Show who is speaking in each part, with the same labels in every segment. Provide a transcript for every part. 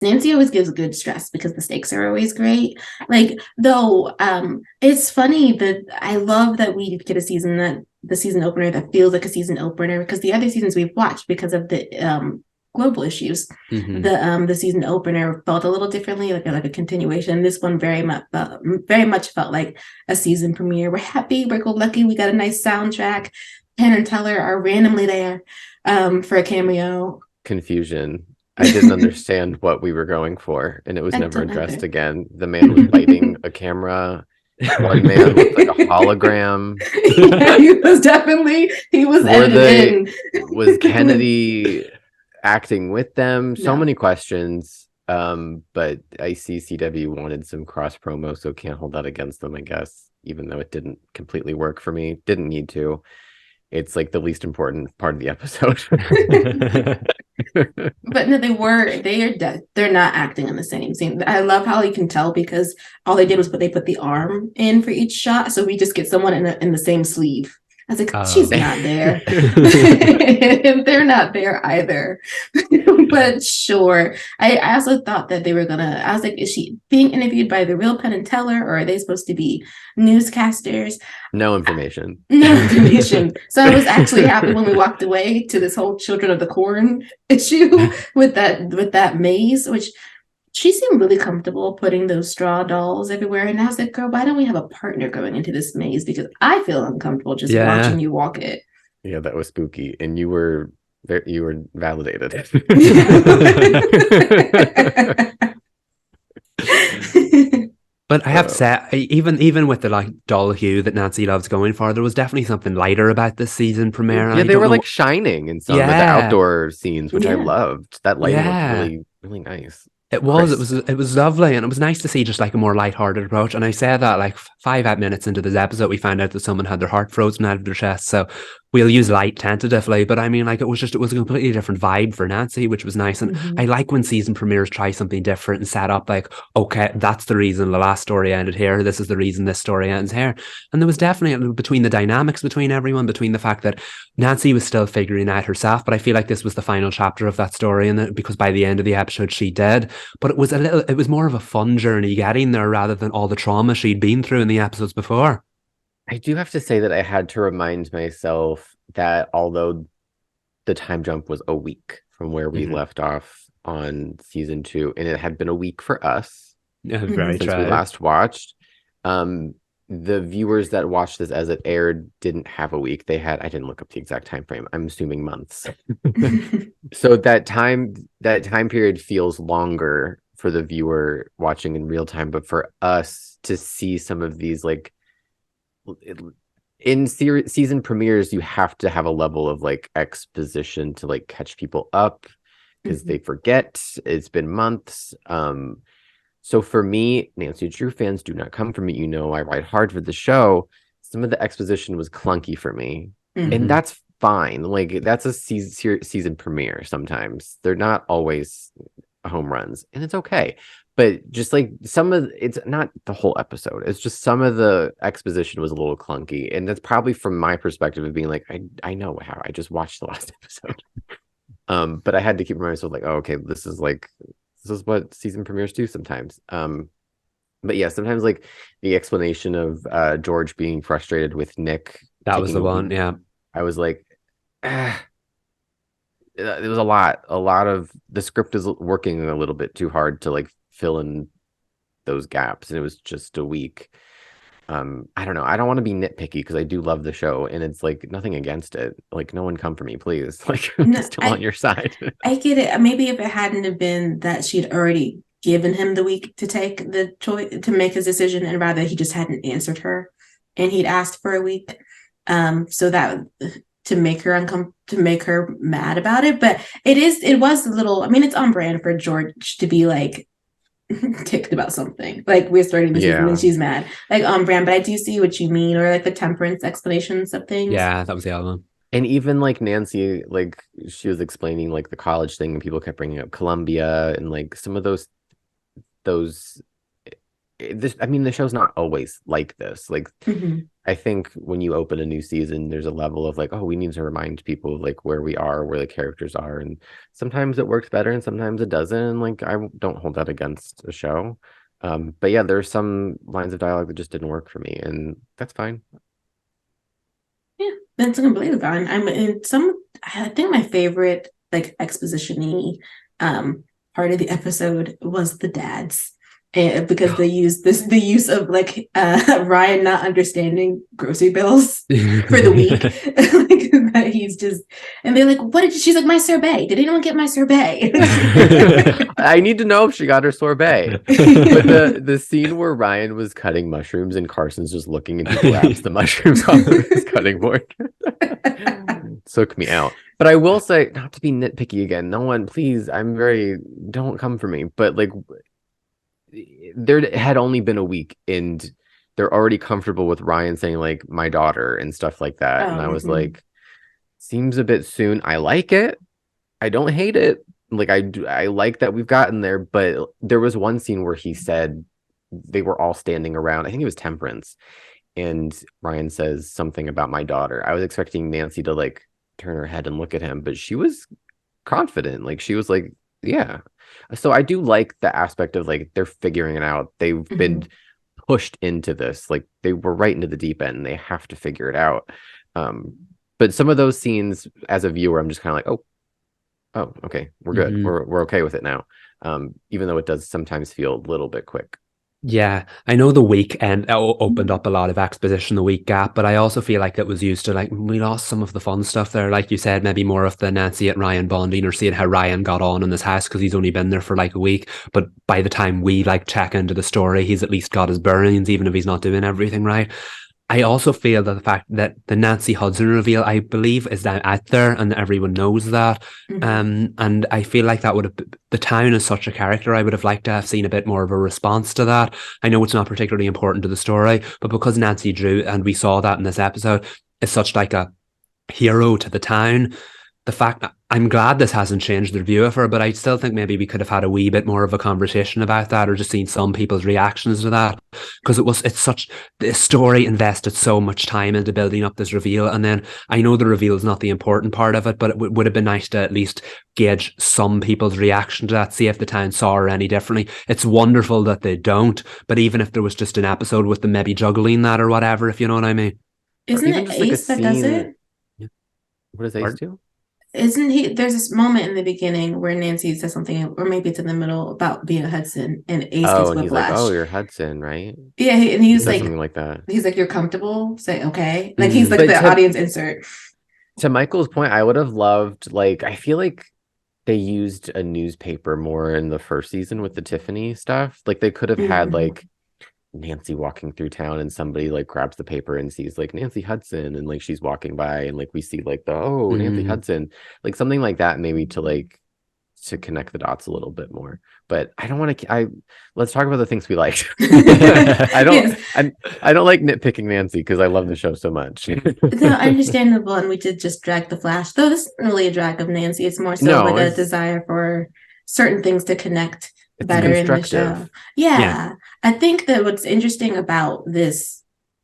Speaker 1: Nancy always gives good stress because the stakes are always great. Like, though, it's funny that I love that we get a season that the season opener that feels like a season opener, because the other seasons we've watched because of the global issues, the season opener felt a little differently, like a continuation. This one very much felt like a season premiere. We're happy, we're lucky, we got a nice soundtrack. Penn and Teller are randomly there for a cameo.
Speaker 2: Confusion. I didn't understand what we were going for, and it was never addressed again. The man was biting a camera. One man looked like a hologram.
Speaker 1: Yeah, he was edited in.
Speaker 2: Was Kennedy acting with them? So many questions. But I see CW wanted some cross promo, so can't hold that against them, I guess, even though it didn't completely work for me. Didn't need to. It's like the least important part of the episode.
Speaker 1: But no, they're not acting in the same scene. I love how you can tell because all they did was they put the arm in for each shot, so we just get someone in the same sleeve. I was like, she's not there. They're not there either. But sure. I also thought that they were I was like, is she being interviewed by the real Penn and Teller, or are they supposed to be newscasters?
Speaker 2: No information.
Speaker 1: No information. So I was actually happy when we walked away to this whole Children of the Corn issue with that maze, which she seemed really comfortable putting those straw dolls everywhere. And I was like, girl, why don't we have a partner going into this maze? Because I feel uncomfortable just watching you walk it.
Speaker 2: Yeah, that was spooky. And you were validated.
Speaker 3: But I have to say, even with the like dull hue that Nancy loves going for, there was definitely something lighter about this season premiere.
Speaker 2: Yeah, they were like shining in some of the outdoor scenes, which I loved. That lighting was really, really nice.
Speaker 3: It was lovely, and it was nice to see just like a more lighthearted approach. And I say that like 5 minutes into this episode, we found out that someone had their heart frozen out of their chest. So we'll use light tentatively, but I mean, like it was a completely different vibe for Nancy, which was nice. And I like when season premieres try something different and set up like, okay, that's the reason the last story ended here. This is the reason this story ends here. And there was definitely between the dynamics between everyone, between the fact that Nancy was still figuring out herself, but I feel like this was the final chapter of that story, and because by the end of the episode she did. But it was more of a fun journey getting there rather than all the trauma she'd been through in the episodes before.
Speaker 2: I do have to say that I had to remind myself that although the time jump was a week from where we left off on season 2, and it had been a week for us since we last watched, the viewers that watched this as it aired didn't have a week. I didn't look up the exact time frame. I'm assuming months. So that time period feels longer for the viewer watching in real time, but for us to see some of these, like, in season premieres, you have to have a level of like exposition to like catch people up because they forget. It's been months. So for me, Nancy Drew fans, do not come for me. You know, I ride hard for the show. Some of the exposition was clunky for me, and that's fine. Like, that's a season premiere. Sometimes they're not always home runs, and it's okay. But just like it's not the whole episode. It's just some of the exposition was a little clunky. And that's probably from my perspective of being like, I know how I just watched the last episode. But I had to keep reminding myself like, oh, okay, this is what season premieres do sometimes. But yeah, sometimes like the explanation of George being frustrated with Nick.
Speaker 3: That was the one, yeah.
Speaker 2: I was like, it was a lot of the script is working a little bit too hard to like fill in those gaps, and it was just a week. I don't know, I don't want to be nitpicky because I do love the show, and it's like nothing against it. Like, no one come for me, please. Like, I'm still on your side.
Speaker 1: I get it. Maybe if it hadn't have been that she'd already given him the week to take the choice to make his decision, and rather he just hadn't answered her and he'd asked for a week, so that to make her mad about it. But it was a little, I mean, it's on brand for George to be like ticked about something. Like, we're starting the season and she's mad. Like, on brand. But I do see what you mean, or like the Temperance explanations of things.
Speaker 3: Yeah, that was the other one.
Speaker 2: And even like Nancy, like she was explaining like the college thing, and people kept bringing up Columbia and like some of those. I mean, the show's not always like this. Like, I think when you open a new season, there's a level of like, oh, we need to remind people of like where we are, where the characters are. And sometimes it works better and sometimes it doesn't. And like, I don't hold that against a show. But yeah, there's some lines of dialogue that just didn't work for me, and that's fine.
Speaker 1: Yeah, that's completely fine. I'm in some. I think my favorite like exposition-y part of the episode was the dads. Because they use the use of like Ryan not understanding grocery bills for the week. Like that he's just, and they're like, what did she's like, my sorbet, did anyone get my sorbet?
Speaker 2: I need to know if she got her sorbet. But the scene where Ryan was cutting mushrooms and Carson's just looking and he grabs the mushrooms off of his cutting board took me out. But I will say, not to be nitpicky again, no one, please, don't come for me, but like there had only been a week and they're already comfortable with Ryan saying like my daughter and stuff like that. And I was like, seems a bit soon. I like it. I don't hate it. Like I like that we've gotten there, but there was one scene where he said they were all standing around. I think it was Temperance, and Ryan says something about my daughter. I was expecting Nancy to like turn her head and look at him, but she was confident. Like she was like, yeah. So I do like the aspect of like they're figuring it out. They've been pushed into this. Like they were right into the deep end and they have to figure it out. But some of those scenes as a viewer, I'm just kind of like, oh, okay, we're good. We're okay with it now. Even though it does sometimes feel a little bit quick.
Speaker 3: Yeah, I know the weekend opened up a lot of exposition, the week gap, but I also feel like it was used to like, we lost some of the fun stuff there. Like you said, maybe more of the Nancy and Ryan bonding or seeing how Ryan got on in this house because he's only been there for like a week. But by the time we like check into the story, he's at least got his bearings, even if he's not doing everything right. I also feel that the fact that the Nancy Hudson reveal, I believe, is now out there and everyone knows that. And I feel like that would have, the town is such a character. I would have liked to have seen a bit more of a response to that. I know it's not particularly important to the story, but because Nancy Drew, and we saw that in this episode, is such like a hero to the town, the fact that I'm glad this hasn't changed their view of her, but I still think maybe we could have had a wee bit more of a conversation about that or just seen some people's reactions to that, because the story invested so much time into building up this reveal. And then I know the reveal is not the important part of it, but it would have been nice to at least gauge some people's reaction to that, see if the town saw her any differently. It's wonderful that they don't, but even if there was just an episode with them maybe juggling that or whatever, if you know what I mean.
Speaker 1: Isn't it Ace that does it?
Speaker 2: What does Ace do?
Speaker 1: Isn't he? There's this moment in the beginning where Nancy says something, or maybe it's in the middle about being a Hudson, and Ace gets
Speaker 2: and he's like,
Speaker 1: whiplash.
Speaker 2: "Oh, you're Hudson, right?"
Speaker 1: Yeah, and he's like
Speaker 2: something like that.
Speaker 1: He's like, "You're comfortable." Say, "Okay." Like he's like the audience insert.
Speaker 2: To Michael's point, I would have loved, like, I feel like they used a newspaper more in the first season with the Tiffany stuff. Like they could have had like Nancy walking through town and somebody like grabs the paper and sees like Nancy Hudson and like she's walking by and like we see like Nancy Hudson, like something like that, maybe to connect the dots a little bit more. But I don't want to let's talk about the things we liked. I don't like nitpicking Nancy because I love the show so much.
Speaker 1: No, understandable, and we did just drag the Flash, though this isn't really a drag of Nancy. It's more so like a desire for certain things to connect better in the show. Yeah. I think that what's interesting about this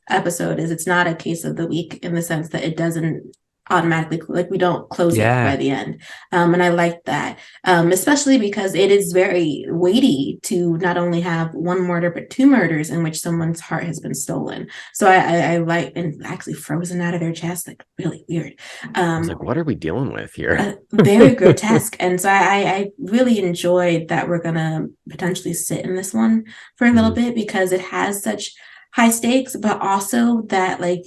Speaker 1: episode is it's not a case of the week in the sense that it doesn't automatically, like we don't close it by the end. And I like that, especially because it is very weighty to not only have one murder, but two murders in which someone's heart has been stolen. So I like, and actually frozen out of their chest, like really weird.
Speaker 2: I was like, what are we dealing with here?
Speaker 1: Very grotesque. And so I really enjoyed that we're going to potentially sit in this one for a little bit because it has such high stakes, but also that like,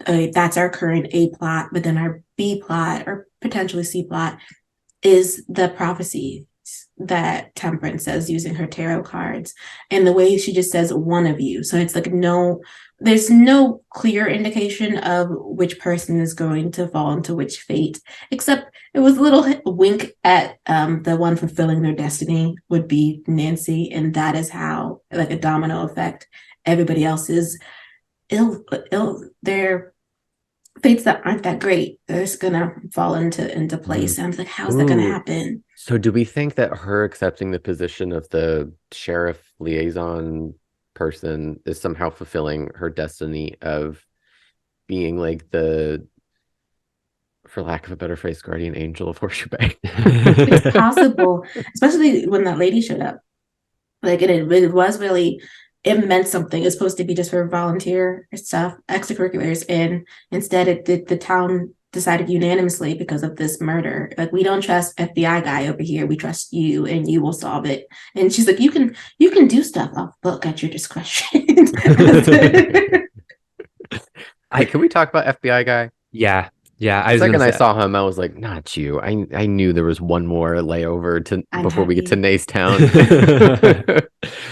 Speaker 1: that's our current A plot, but then our B plot or potentially C plot is the prophecy that Temperance says using her tarot cards and the way she just says one of you. So it's like there's no clear indication of which person is going to fall into which fate, except it was a little wink at the one fulfilling their destiny would be Nancy, and that is how, like a domino effect, everybody else is their fates that aren't that great, they're just gonna fall into place. And I was like, how's that gonna happen?
Speaker 2: So do we think that her accepting the position of the sheriff liaison person is somehow fulfilling her destiny of being like the, for lack of a better phrase, guardian angel of Horseshoe Bay.
Speaker 1: It's possible, especially when that lady showed up. Like it was really, it meant something. It's supposed to be just for volunteer stuff, extracurriculars, and instead the town decided unanimously because of this murder. Like, we don't trust FBI guy over here. We trust you, and you will solve it. And she's like, you can do stuff off book at your discretion.
Speaker 2: Can we talk about FBI guy?
Speaker 3: Yeah.
Speaker 2: The second I saw him, I was like, not you. I knew there was one more layover before we get to Nace Town.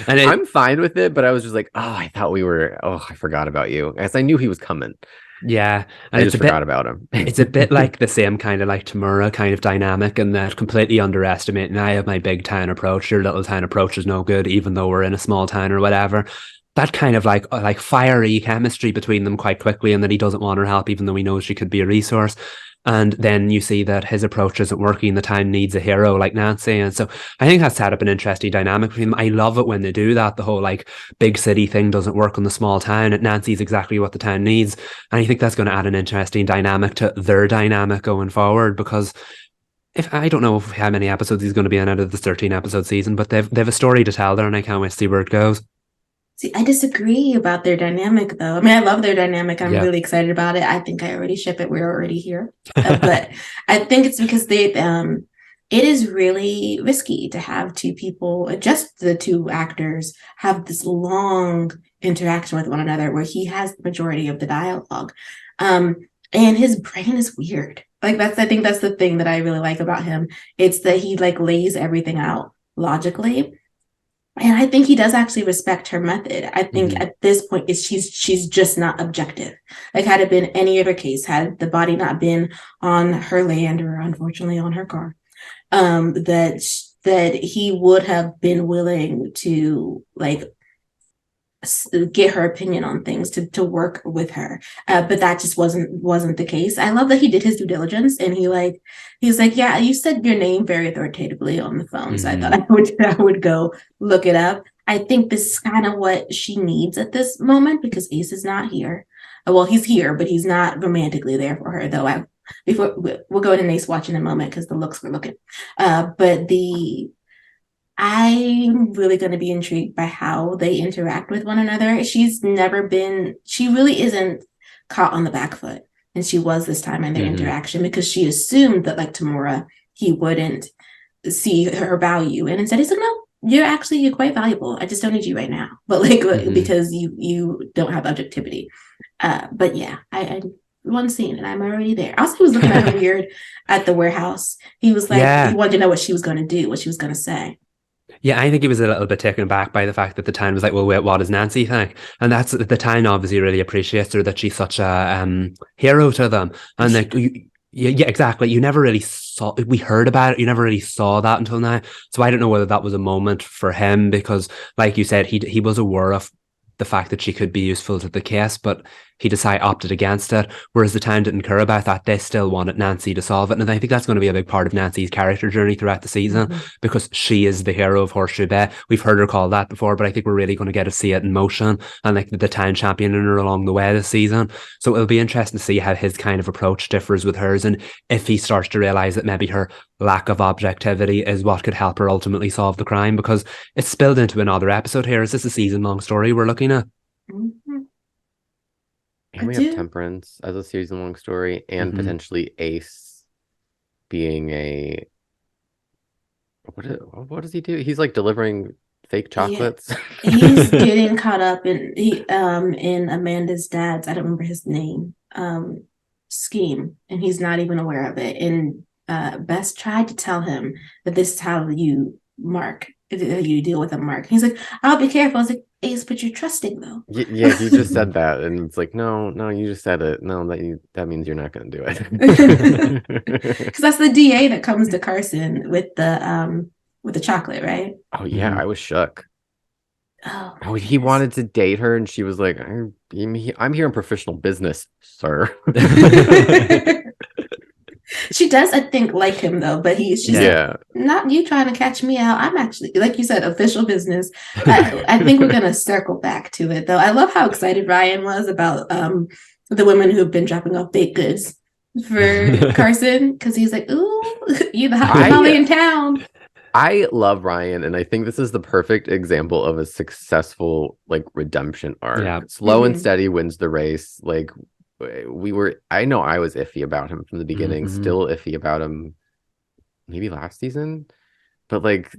Speaker 2: And I'm fine with it, but I was just like, I forgot about you. As I knew he was coming.
Speaker 3: Yeah.
Speaker 2: And I just forgot about him.
Speaker 3: It's a bit like the same kind of like Tamura kind of dynamic, and that completely underestimating. I have my big town approach. Your little town approach is no good, even though we're in a small town or whatever. That kind of like fiery chemistry between them quite quickly, and that he doesn't want her help even though he knows she could be a resource. And then you see that his approach isn't working. The town needs a hero like Nace. And so I think that's set up an interesting dynamic between them. I love it when they do that. The whole like big city thing doesn't work in the small town. And Nancy's exactly what the town needs. And I think that's going to add an interesting dynamic to their dynamic going forward, because I don't know how many episodes he's going to be in out of the 13 episode season, but they've a story to tell there, and I can't wait to see where it goes.
Speaker 1: See, I disagree about their dynamic, though. I mean, I love their dynamic. I'm really excited about it. I think I already ship it. We're already here. But I think it's because it is really risky to have two people, just the two actors, have this long interaction with one another where he has the majority of the dialogue. And his brain is weird. Like, I think that's the thing that I really like about him. It's that he like lays everything out logically. And I think he does actually respect her method. I think at this point, she's just not objective. Like, had it been any other case, had the body not been on her land or unfortunately on her car, that he would have been willing to like get her opinion on things, to work with her, but that just wasn't the case. I love that he did his due diligence, and he was like, yeah, you said your name very authoritatively on the phone, so I thought I would go look it up. I think this is kind of what she needs at this moment, because Ace is not here. Well, he's here, but he's not romantically there for her, though. Before we'll go to Nace watch in a moment, because the looks we're looking, but I'm really going to be intrigued by how they interact with one another. She really isn't caught on the back foot. And she was this time in their interaction, because she assumed that, like Tamura, he wouldn't see her value. And instead he's like, no, you're quite valuable. I just don't need you right now. But like, because you don't have objectivity. But yeah, I one scene and I'm already there. Also, he was looking at her weird at the warehouse. He was like, he wanted to know what she was going to do, what she was going to say.
Speaker 3: Yeah, I think he was a little bit taken aback by the fact that the town was like, well, wait, what does Nancy think? And that's, the town obviously really appreciates her, that she's such a hero to them. And like, yeah, exactly. You never really saw, we heard about it, you never really saw that until now. So I don't know whether that was a moment for him, because like you said, he was aware of the fact that she could be useful to the case, but he opted against it, whereas the town didn't care about that. They still wanted Nancy to solve it, and I think that's going to be a big part of Nancy's character journey throughout the season, because she is the hero of Horseshoe Bay. We've heard her called that before, but I think we're really going to get to see it in motion, and like the town championing her along the way this season. So it'll be interesting to see how his kind of approach differs with hers, and if he starts to realize that maybe her lack of objectivity is what could help her ultimately solve the crime, because it's spilled into another episode here. Is this a season-long story we're looking at?
Speaker 2: And we have Temperance as a season-long story, and potentially Ace being a... What does he do? He's like delivering fake chocolates.
Speaker 1: Yeah. He's getting caught up in Amanda's dad's, I don't remember his name, scheme, and he's not even aware of it. And Bess tried to tell him that this is how you deal with a mark. He's like, I'll be careful. I was like, Ace, but you're trusting though.
Speaker 2: Yeah, you just said that, and it's like, no, you just said it. No, that means you're not going to do it.
Speaker 1: Because that's the DA that comes to Carson with the chocolate, right?
Speaker 2: Oh yeah, I was shook. Oh, he wanted to date her, and she was like, I'm here in professional business, sir.
Speaker 1: She does, I think, like him though, but she's like, not you trying to catch me out. I'm actually, like you said, official business. I think we're gonna circle back to it though. I love how excited Ryan was about the women who've been dropping off baked goods for Carson, because he's like, ooh, you the hot tamale in town.
Speaker 2: I love Ryan, and I think this is the perfect example of a successful like redemption arc.
Speaker 3: Yeah.
Speaker 2: Slow and steady wins the race. Like I know I was iffy about him from the beginning, still iffy about him maybe last season, but like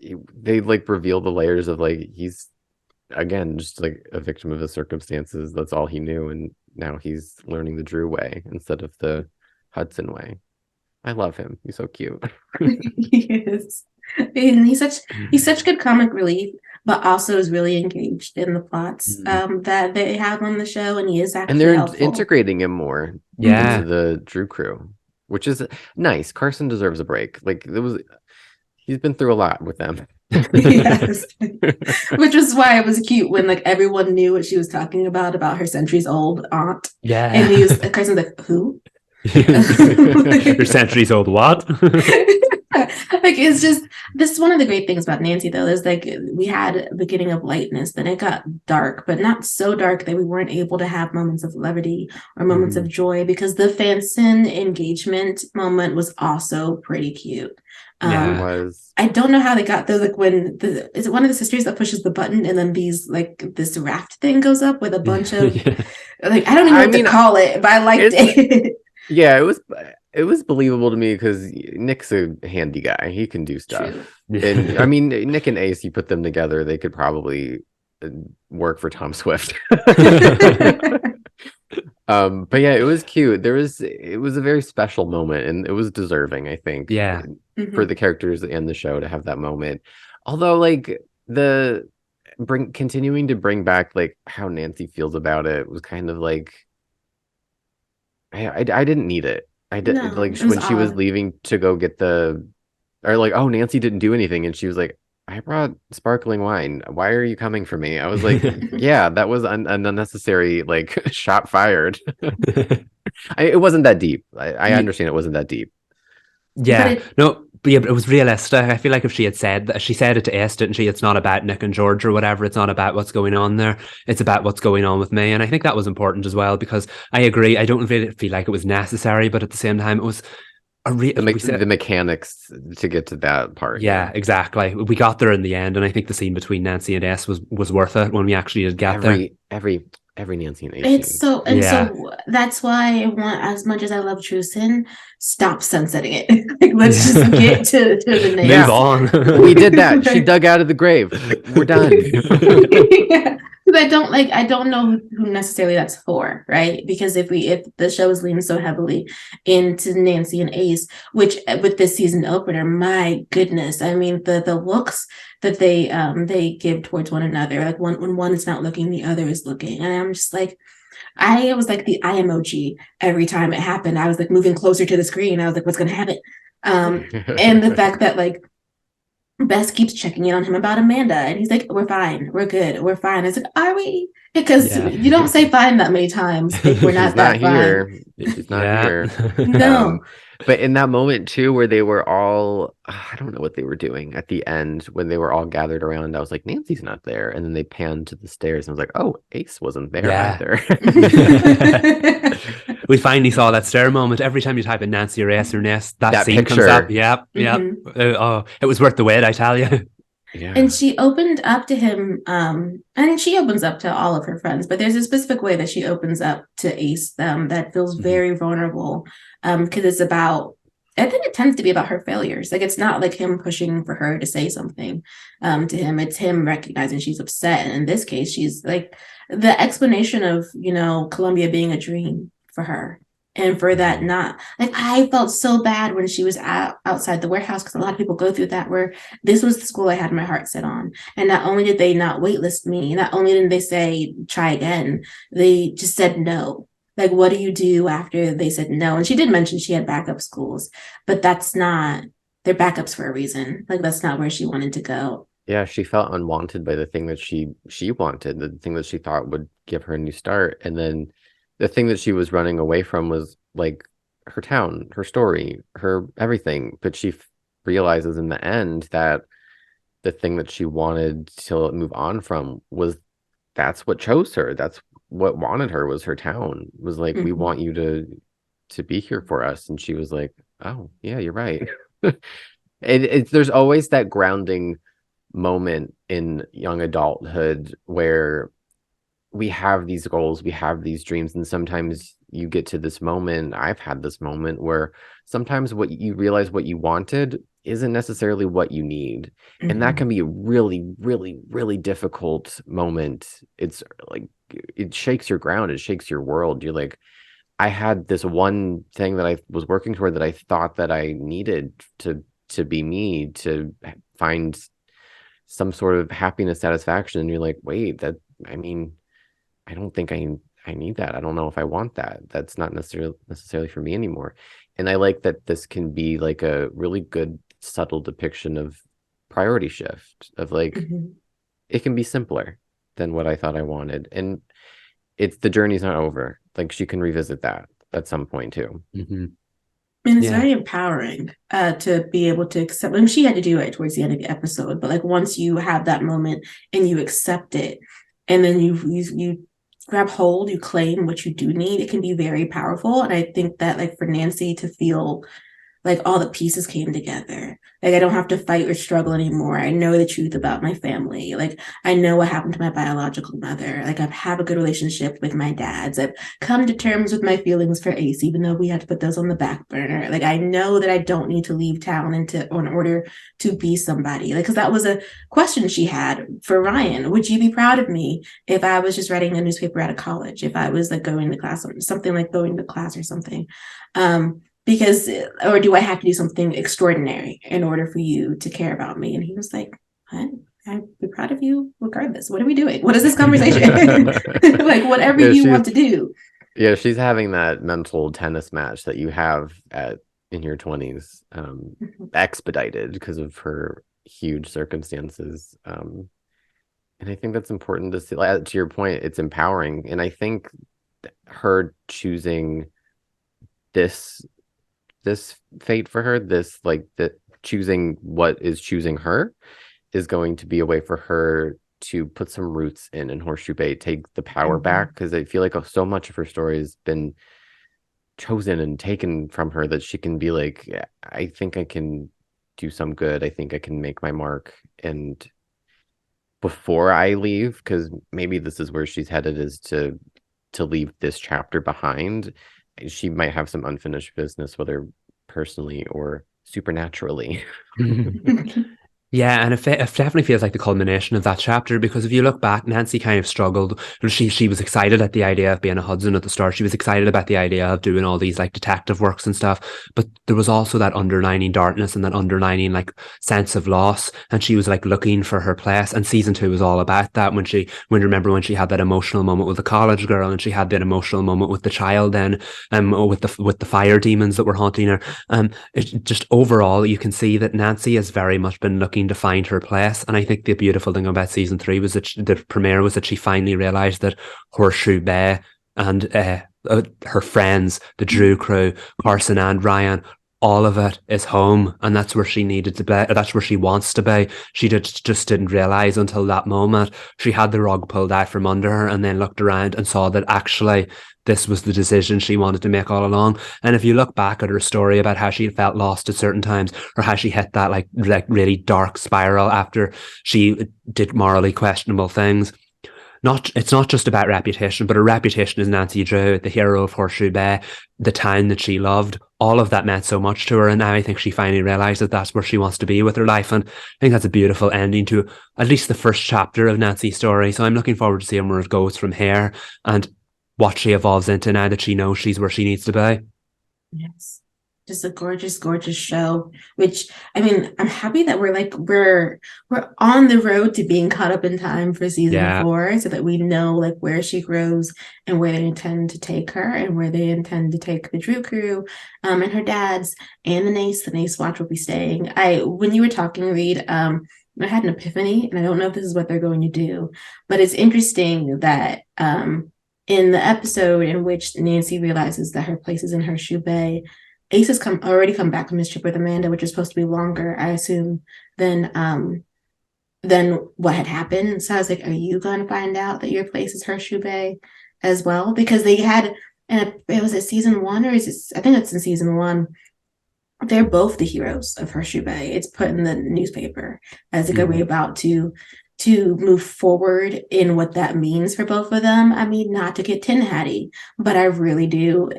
Speaker 2: they like reveal the layers of like he's again just like a victim of his circumstances. That's all he knew, and now he's learning the Drew way instead of the Hudson way. I love him. He's so cute.
Speaker 1: He is. And he's such good comic relief, but also is really engaged in the plots that they have on the show, and he is actually
Speaker 2: and they're
Speaker 1: helpful.
Speaker 2: integrating him more into the Drew crew, which is nice. Carson deserves a break. Like he's been through a lot with them.
Speaker 1: Yes. Which is why it was cute when like everyone knew what she was talking about her centuries-old aunt.
Speaker 3: Yeah.
Speaker 1: And Carson's like, who?
Speaker 3: Your centuries old what?
Speaker 1: Like it's just this is one of the great things about Nancy though is like we had a beginning of lightness, then it got dark, but not so dark that we weren't able to have moments of levity or moments of joy, because the Fanson engagement moment was also pretty cute.
Speaker 2: It was.
Speaker 1: I don't know how they got there. Like when is it one of the sisters that pushes the button and then this raft thing goes up with a bunch of like I don't even know what to call it, but I liked it.
Speaker 2: Yeah, it was believable to me because Nick's a handy guy. He can do stuff. And I mean, Nick and Ace, you put them together, they could probably work for Tom Swift. But yeah, it was cute. It was a very special moment, and it was deserving, I think.
Speaker 3: Yeah.
Speaker 2: For the characters and the show to have that moment. Although like continuing to bring back like how Nancy feels about it was kind of like I didn't need it. I did like when she was leaving to go get or like, oh, Nancy didn't do anything, and she was like, I brought sparkling wine. Why are you coming for me? I was like, yeah, that was an unnecessary like shot fired. It wasn't that deep. I understand it wasn't that deep.
Speaker 3: Yeah, but it was realistic. I feel like if she had said that, she said it to Ace, didn't she? It's not about Nick and George or whatever. It's not about what's going on there. It's about what's going on with me. And I think that was important as well, because I agree. I don't really feel like it was necessary, but at the same time, it was
Speaker 2: the mechanics to get to that part.
Speaker 3: Yeah, exactly. We got there in the end, and I think the scene between Nancy and Ace was worth it when we actually did get there.
Speaker 2: Every Nancy and Ace.
Speaker 1: It's so that's why I want, as much as I love Truson, stop sunsetting it. Like, let's just get to the next.
Speaker 3: Move on.
Speaker 2: We did that. She dug out of the grave. We're done.
Speaker 1: Yeah. I don't know who necessarily that's for, right? Because if the show is leaning so heavily into Nancy and Ace, which with this season opener, my goodness, I mean the looks that they give towards one another, like when one is not looking, the other is looking, and I'm just like, I was like the eye emoji every time it happened. I was like moving closer to the screen. I was like, what's gonna happen? And the fact that like Bess keeps checking in on him about Amanda, and he's like, we're fine, we're good, we're fine. I was like, are we? Because you don't say fine that many times if we're not that
Speaker 2: here.
Speaker 1: Fine.
Speaker 2: She's not here.
Speaker 1: No.
Speaker 2: But in that moment too, where they were all, I don't know what they were doing at the end when they were all gathered around, I was like, Nancy's not there. And then they panned to the stairs and I was like, oh, Ace wasn't there either.
Speaker 3: We finally saw that stair moment. Every time you type in Nancy or Ace or Nace, that scene
Speaker 2: picture
Speaker 3: comes up. Yep. It was worth the wait, I tell you.
Speaker 2: Yeah.
Speaker 1: And she opened up to him, and she opens up to all of her friends, but there's a specific way that she opens up to Ace that feels very vulnerable, because it's about, I think it tends to be about her failures. Like, it's not like him pushing for her to say something to him. It's him recognizing she's upset. And in this case, she's like, the explanation of, Columbia being a dream for her. And for that, not like, I felt so bad when she was outside the warehouse, because a lot of people go through that, where this was the school I had my heart set on. And not only did they not waitlist me, not only didn't they say, try again, they just said no. Like, what do you do after they said no? And she did mention she had backup schools, but they're backups for a reason. Like, that's not where she wanted to go.
Speaker 2: Yeah, she felt unwanted by the thing that she wanted, the thing that she thought would give her a new start. And then the thing that she was running away from was like her town, her story, her everything. But she realizes in the end that the thing that she wanted to move on from that's what chose her. That's what wanted her was her town. Was like, we want you to be here for us. And she was like, oh yeah, you're right. There's always that grounding moment in young adulthood where we have these goals, we have these dreams, and sometimes you get to this moment. I've had this moment where sometimes what you realize what you wanted isn't necessarily what you need. And that can be a really, really, really difficult moment. It's like, it shakes your ground, it shakes your world. You're like, I had this one thing that I was working toward that I thought that I needed to be me, to find some sort of happiness, satisfaction. And you're like, wait, I mean, I don't think I need that. I don't know if I want that. That's not necessarily for me anymore. And I like that this can be like a really good subtle depiction of priority shift, of like, it can be simpler than what I thought I wanted. And the journey's not over. Like, she can revisit that at some point too.
Speaker 1: And it's very empowering to be able to accept. And she had to do it towards the end of the episode, but like once you have that moment and you accept it, and then you grab hold, you claim what you do need, it can be very powerful. And I think that like for Nancy to feel like all the pieces came together. Like I don't have to fight or struggle anymore. I know the truth about my family. Like I know what happened to my biological mother. Like I have a good relationship with my dads. I've come to terms with my feelings for Ace, even though we had to put those on the back burner. Like I know that I don't need to leave town in order to be somebody. Like, because that was a question she had for Ryan. Would you be proud of me if I was just writing a newspaper out of college? If I was like going to class or something, like going to class or something. Because, or do I have to do something extraordinary in order for you to care about me? And he was like, what? I'd be proud of you regardless. What are we doing? What is this conversation? Like, whatever you want to do.
Speaker 2: Yeah, she's having that mental tennis match that you have in your 20s, expedited because of her huge circumstances. And I think that's important to see. To your point, it's empowering. And I think her choosing this fate for her, this like that choosing what is choosing her, is going to be a way for her to put some roots in Horseshoe Bay, take the power back, because I feel like so much of her story has been chosen and taken from her that she can be like, yeah, I think I can do some good. I think I can make my mark. And before I leave, because maybe this is where she's headed, is to leave this chapter behind. She might have some unfinished business, whether personally or supernaturally.
Speaker 3: Yeah, and it definitely feels like the culmination of that chapter, because if you look back, Nancy kind of struggled. She was excited at the idea of being a Hudson at the start. She was excited about the idea of doing all these like detective works and stuff. But there was also that underlining darkness and that underlining like sense of loss. And she was like looking for her place. And season 2 was all about that. Remember when she had that emotional moment with the college girl, and she had that emotional moment with the child then, with the fire demons that were haunting her. It just overall, you can see that Nancy has very much been looking to find her place. And I think the beautiful thing about season 3 was that the premiere was that she finally realized that Horseshoe Bay and her friends, the Drew crew, Carson and Ryan, all of it is home, and that's where she needed to be. That's where she wants to be. She just didn't realize until that moment. She had the rug pulled out from under her, and then looked around and saw that actually this was the decision she wanted to make all along. And if you look back at her story about how she felt lost at certain times, or how she hit that like really dark spiral after she did morally questionable things, it's not just about reputation, but her reputation as Nancy Drew, the hero of Horseshoe Bay, the town that she loved. All of that meant so much to her, and now I think she finally realized that that's where she wants to be with her life. And I think that's a beautiful ending to at least the first chapter of Nancy's story. So I'm looking forward to seeing where it goes from here, and what she evolves into now that she knows she's where she needs to be.
Speaker 1: Yes. Just a gorgeous, gorgeous show, which, I mean, I'm happy that we're on the road to being caught up in time for season 4, so that we know like where she grows and where they intend to take her, and where they intend to take the Drew crew, and her dads, and the Nace watch will be staying. When you were talking, Reed, I had an epiphany, and I don't know if this is what they're going to do, but it's interesting that in the episode in which Nancy realizes that her place is in Horseshoe Bay, Ace has already come back from his trip with Amanda, which is supposed to be longer, I assume, than what had happened. So I was like, are you going to find out that your place is Horseshoe Bay? as well, because they had, and it was a season one, or is it, I think it's in season one. They're both the heroes of Hershey Bay. It's put in the newspaper as a good way about to move forward in what that means for both of them. I mean, not to get tin hatty, but I really do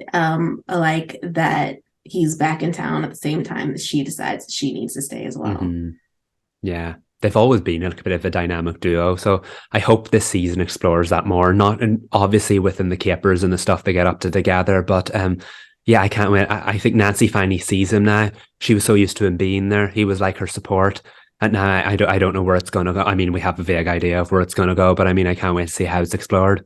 Speaker 1: like that he's back in town at the same time that she decides she needs to stay as well.
Speaker 3: Yeah, they've always been a bit of a dynamic duo, so I hope this season explores that more, not obviously within the capers and the stuff they get up to together, but yeah, I can't wait. I think Nancy finally sees him now. She was so used to him being there. He was like her support. And now I don't know where it's going to go. I mean, we have a vague idea of where it's going to go, but I mean, I can't wait to see how it's explored.